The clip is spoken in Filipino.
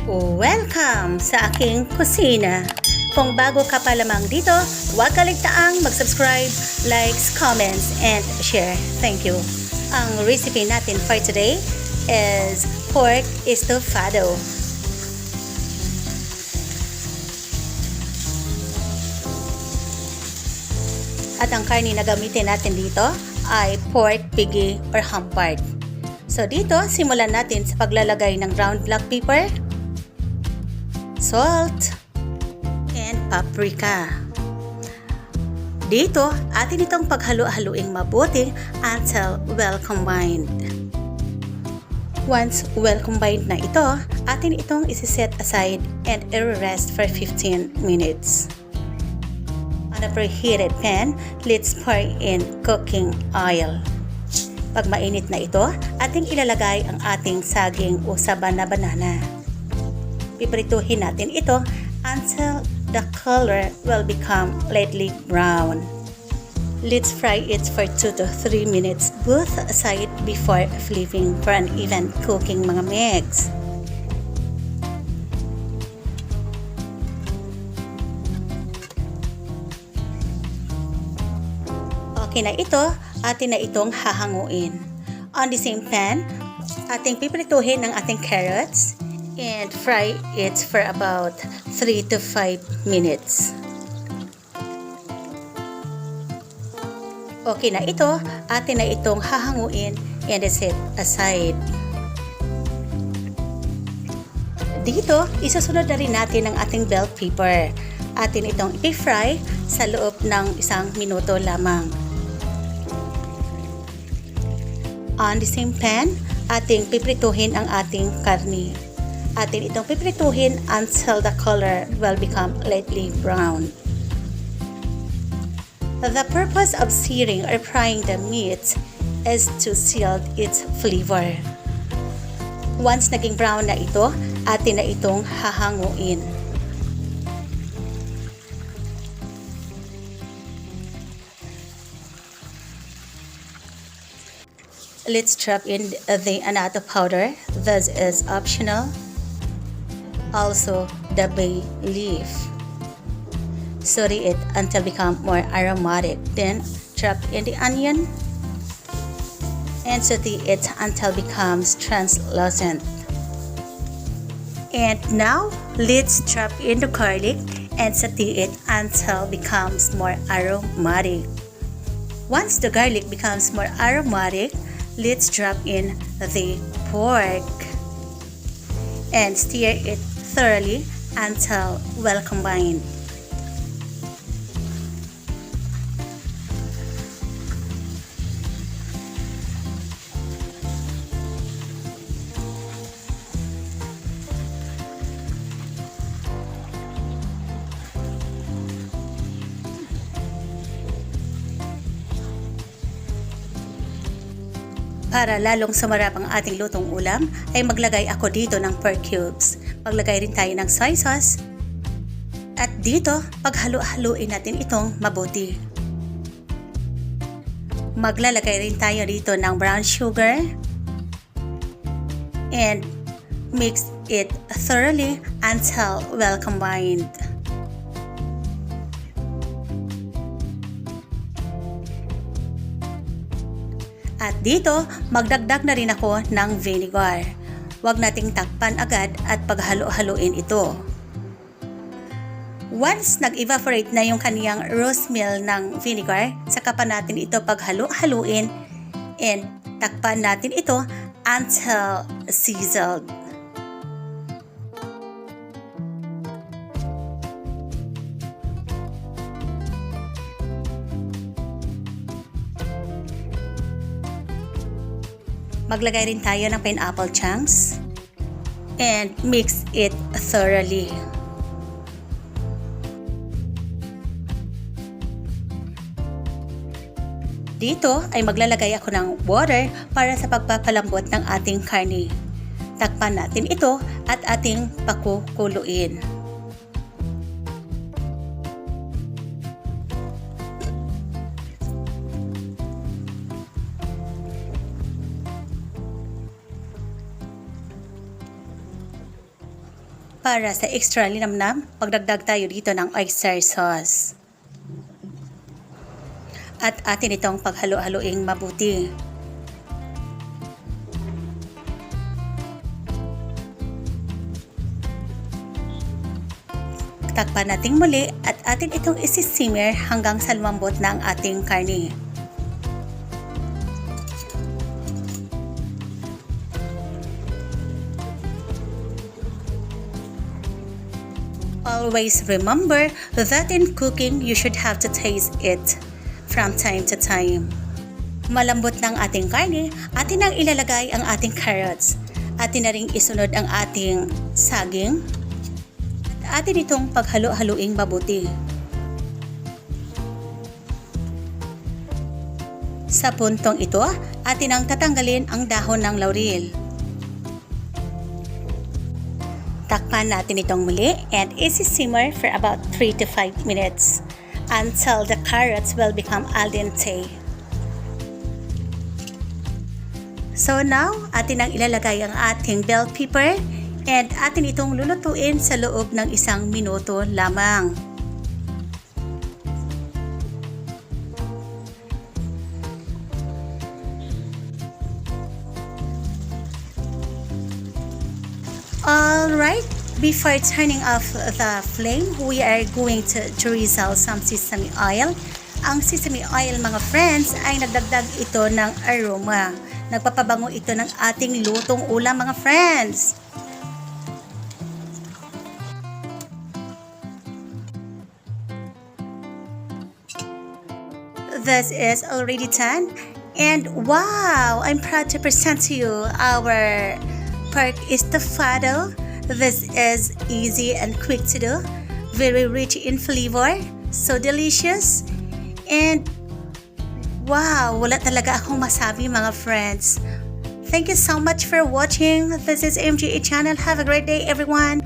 Welcome sa aking kusina. Kung bago ka pa lamang dito, huwag kaligtaang mag-subscribe, likes, comments, and share. Thank you. Ang recipe natin for today is pork estofado. At ang karne na gamitin natin dito ay pork, piggy, or ham part. So dito, simulan natin sa paglalagay ng ground black pepper, salt, and paprika. Dito, atin itong paghalo-haluing mabuti until well combined. Once well combined na ito, atin itong isi-set aside and i-rest for 15 minutes. On a preheated pan, let's pour in cooking oil. Pag mainit na ito, ating ilalagay ang ating saging o saba na banana. Piprituhin natin ito until the color will become lightly brown. Let's fry it for 2 to 3 minutes both sides before flipping for an even cooking mga megs. Okay na ito, atin na itong hahanguin. On the same pan, ating piprituhin ang ating carrots and fry it for about 3 to 5 minutes. Okay na ito, atin na itong hahanguin and set aside. Dito, isusunod na rin natin ang ating bell pepper. Atin itong i-fry sa loob ng 1 minuto lamang. On the same pan, ating piprituhin ang ating karni. Atin itong piprituhin until the color will become lightly brown. The purpose of searing or frying the meat is to seal its flavor. Once naging brown na ito, atin na itong hahanguin. Let's drop in the annatto powder. This is optional. Also, the bay leaf. Saute it until become more aromatic. Then, drop in the onion and saute it until becomes translucent. And now, let's drop in the garlic and saute it until becomes more aromatic. Once the garlic becomes more aromatic, let's drop in the pork and stir it thoroughly until well combined. Para lalong sumarap ang ating lutong ulam, ay maglagay ako dito ng pork cubes. Maglagay rin tayo ng soy sauce. At dito, paghalo-haluin natin itong mabuti. Maglalagay rin tayo dito ng brown sugar. And mix it thoroughly until well combined. At dito, magdagdag na rin ako ng vinegar. Huwag nating takpan agad at paghalo-haluin ito. Once nag-evaporate na yung kaniyang rose meal ng vinegar, saka pa natin ito paghalo-haluin and takpan natin ito until sizzled. Maglagay rin tayo ng pineapple chunks and mix it thoroughly. Dito ay maglalagay ako ng water para sa pagpapalambot ng ating karne. Takpan natin ito at ating pakukuluin. Para sa extra linamnam, magdagdag tayo dito ng oyster sauce. At atin itong paghalo-haloing mabuti. Takpan natin muli at atin itong isi-simmer hanggang sa lumambot na ang ating karne. Always remember that in cooking, you should have to taste it from time to time. Malambot ng ating karne, atin nang ilalagay ang ating carrots. Atin na ring isunod ang ating saging. At atin itong paghalo-haloing mabuti. Sa puntong ito, atin ang tatanggalin ang dahon ng laurel. Takpan natin itong muli and isi-simmer for about 3 to 5 minutes until the carrots will become al dente. So now, atin ang ilalagay ang ating bell pepper and atin itong lulutuin sa loob ng 1 minuto lamang. Alright, before turning off the flame, we are going to drizzle some sesame oil. Ang sesame oil, mga friends, ay nagdagdag ito ng aroma. Nagpapabango ito ng ating lutong ulam, mga friends. This is already done. And wow, I'm proud to present to you our Pork Estofado. This is easy and quick to do, very rich in flavor, so delicious, and wow, wala talaga akong masabi, mga friends. Thank you so much for watching. This is MGA channel. Have a great day, everyone.